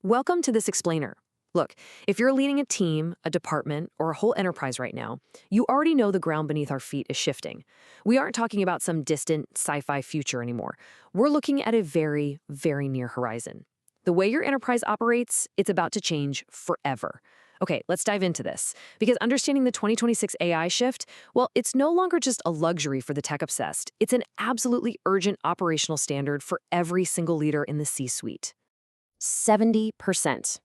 Welcome to this explainer. Look, if you're leading a team, a department, or a whole enterprise right now, you already know the ground beneath our feet is shifting. We aren't talking about some distant sci-fi future anymore. We're looking at a very, very near horizon. The way your enterprise operates, it's about to change forever. Okay, let's dive into this. Because understanding the 2026 AI shift, well, it's no longer just a luxury for the tech obsessed. It's an absolutely urgent operational standard for every single leader in the C-suite. 70%.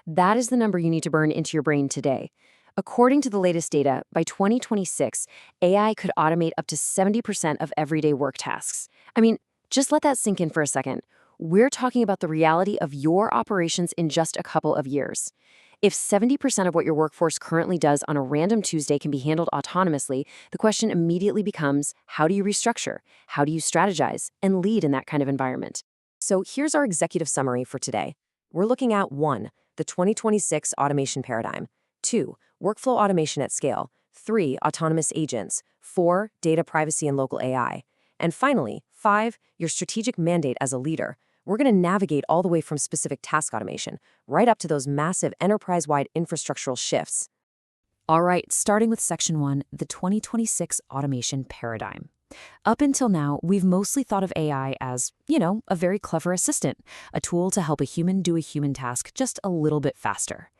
That is the number you need to burn into your brain today. According to the latest data, by 2026, AI could automate up to 70% of everyday work tasks. I mean, just let that sink in for a second. We're talking about the reality of your operations in just a couple of years. If 70% of what your workforce currently does on a random Tuesday can be handled autonomously, the question immediately becomes, how do you restructure? How do you strategize and lead in that kind of environment? So here's our executive summary for today. We're looking at 1. The 2026 automation paradigm. 2. Workflow automation at scale. 3. Autonomous agents. 4. Data privacy and local AI. And finally, 5. Your strategic mandate as a leader. We're going to navigate all the way from specific task automation, right up to those massive enterprise-wide infrastructural shifts. All right, starting with Section 1, the 2026 automation paradigm. Up until now, we've mostly thought of AI as, a very clever assistant, a tool to help a human do a human task just a little bit faster.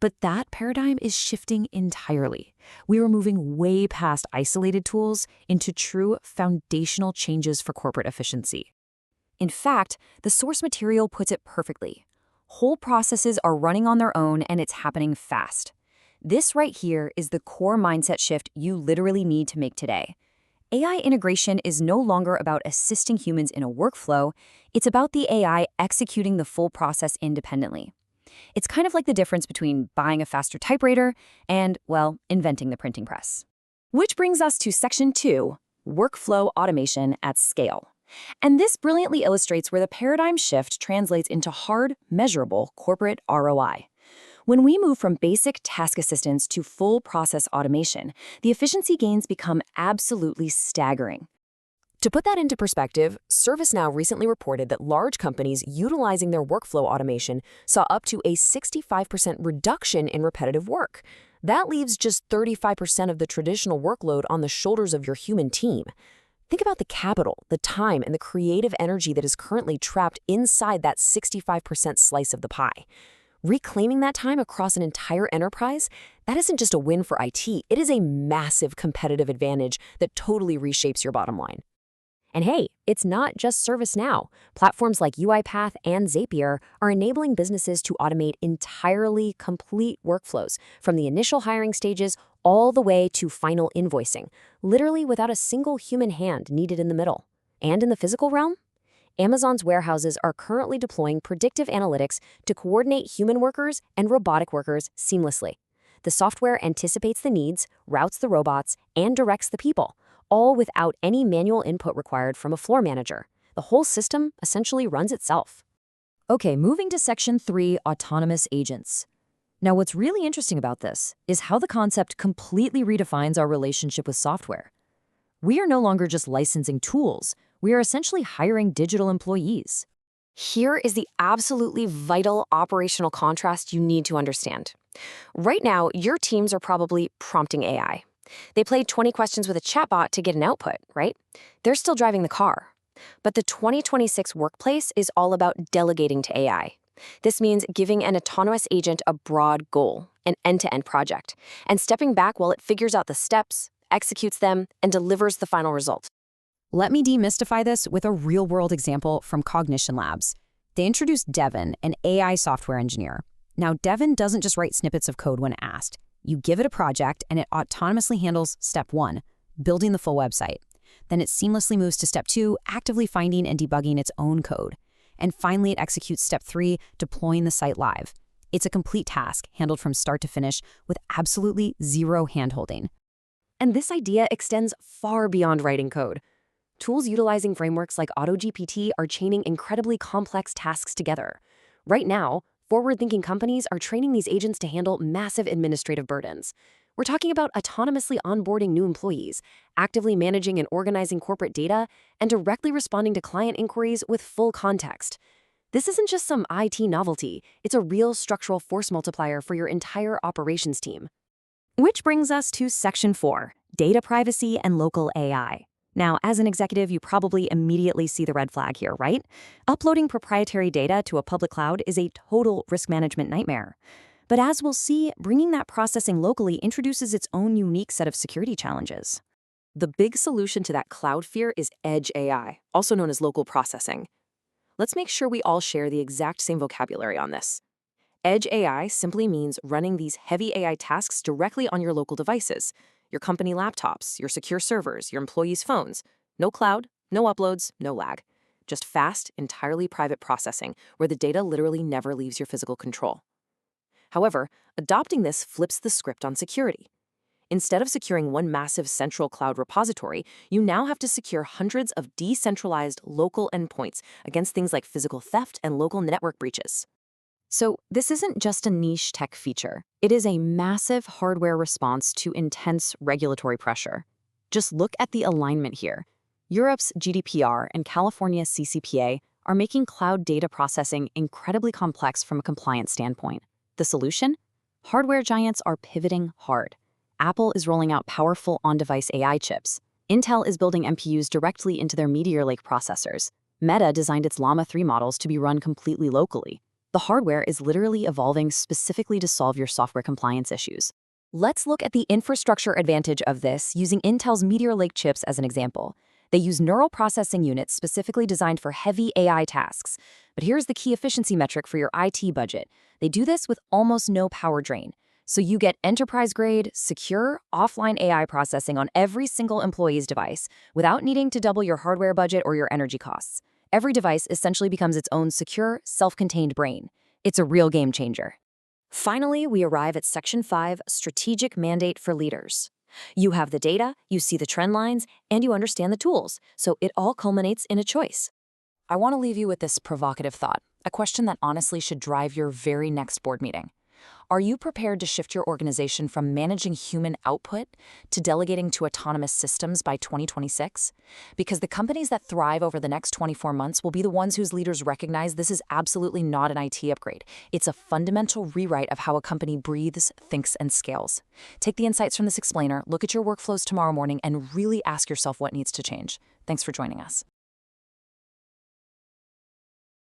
But that paradigm is shifting entirely. We are moving way past isolated tools into true foundational changes for corporate efficiency. In fact, the source material puts it perfectly. Whole processes are running on their own and it's happening fast. This right here is the core mindset shift you literally need to make today. AI integration is no longer about assisting humans in a workflow, it's about the AI executing the full process independently. It's kind of like the difference between buying a faster typewriter and, well, inventing the printing press. Which brings us to Section 2, workflow automation at scale. And this brilliantly illustrates where the paradigm shift translates into hard, measurable corporate ROI. When we move from basic task assistance to full process automation, the efficiency gains become absolutely staggering. To put that into perspective, ServiceNow recently reported that large companies utilizing their workflow automation saw up to a 65% reduction in repetitive work. That leaves just 35% of the traditional workload on the shoulders of your human team. Think about the capital, the time, and the creative energy that is currently trapped inside that 65% slice of the pie. Reclaiming that time across an entire enterprise, that isn't just a win for IT, it is a massive competitive advantage that totally reshapes your bottom line. And hey, it's not just ServiceNow. Platforms like UiPath and Zapier are enabling businesses to automate entirely complete workflows, from the initial hiring stages all the way to final invoicing, literally without a single human hand needed in the middle. And in the physical realm, Amazon's warehouses are currently deploying predictive analytics to coordinate human workers and robotic workers seamlessly. The software anticipates the needs, routes the robots, and directs the people, all without any manual input required from a floor manager. The whole system essentially runs itself. Okay, moving to Section 3, autonomous agents. Now, what's really interesting about this is how the concept completely redefines our relationship with software. We are no longer just licensing tools. We are essentially hiring digital employees. Here is the absolutely vital operational contrast you need to understand. Right now, your teams are probably prompting AI. They played 20 questions with a chatbot to get an output, right? They're still driving the car. But the 2026 workplace is all about delegating to AI. This means giving an autonomous agent a broad goal, an end-to-end project, and stepping back while it figures out the steps, executes them, and delivers the final result. Let me demystify this with a real-world example from Cognition Labs. They introduced Devin, an AI software engineer. Now, Devin doesn't just write snippets of code when asked. You give it a project, and it autonomously handles Step 1, building the full website. Then it seamlessly moves to Step 2, actively finding and debugging its own code. And finally, it executes Step 3, deploying the site live. It's a complete task, handled from start to finish, with absolutely zero handholding. And this idea extends far beyond writing code. Tools utilizing frameworks like AutoGPT are chaining incredibly complex tasks together. Right now, forward-thinking companies are training these agents to handle massive administrative burdens. We're talking about autonomously onboarding new employees, actively managing and organizing corporate data, and directly responding to client inquiries with full context. This isn't just some IT novelty, it's a real structural force multiplier for your entire operations team. Which brings us to Section 4, Data Privacy and Local AI. Now, as an executive, you probably immediately see the red flag here, right? Uploading proprietary data to a public cloud is a total risk management nightmare. But as we'll see, bringing that processing locally introduces its own unique set of security challenges. The big solution to that cloud fear is Edge AI, also known as local processing. Let's make sure we all share the exact same vocabulary on this. Edge AI simply means running these heavy AI tasks directly on your local devices, your company laptops, your secure servers, your employees' phones. No cloud, no uploads, no lag. Just fast, entirely private processing where the data literally never leaves your physical control. However, adopting this flips the script on security. Instead of securing one massive central cloud repository, you now have to secure hundreds of decentralized local endpoints against things like physical theft and local network breaches. So this isn't just a niche tech feature. It is a massive hardware response to intense regulatory pressure. Just look at the alignment here. Europe's GDPR and California's CCPA are making cloud data processing incredibly complex from a compliance standpoint. The solution? Hardware giants are pivoting hard. Apple is rolling out powerful on-device AI chips. Intel is building MPUs directly into their Meteor Lake processors. Meta designed its Llama 3 models to be run completely locally. The hardware is literally evolving specifically to solve your software compliance issues. Let's look at the infrastructure advantage of this using Intel's Meteor Lake chips as an example. They use neural processing units specifically designed for heavy AI tasks. But here's the key efficiency metric for your IT budget. They do this with almost no power drain. So you get enterprise-grade, secure, offline AI processing on every single employee's device without needing to double your hardware budget or your energy costs. Every device essentially becomes its own secure, self-contained brain. It's a real game changer. Finally, we arrive at Section 5, Strategic Mandate for Leaders. You have the data, you see the trend lines, and you understand the tools, so it all culminates in a choice. I want to leave you with this provocative thought, a question that honestly should drive your very next board meeting. Are you prepared to shift your organization from managing human output to delegating to autonomous systems by 2026? Because the companies that thrive over the next 24 months will be the ones whose leaders recognize this is absolutely not an IT upgrade. It's a fundamental rewrite of how a company breathes, thinks, and scales. Take the insights from this explainer, look at your workflows tomorrow morning, and really ask yourself what needs to change. Thanks for joining us.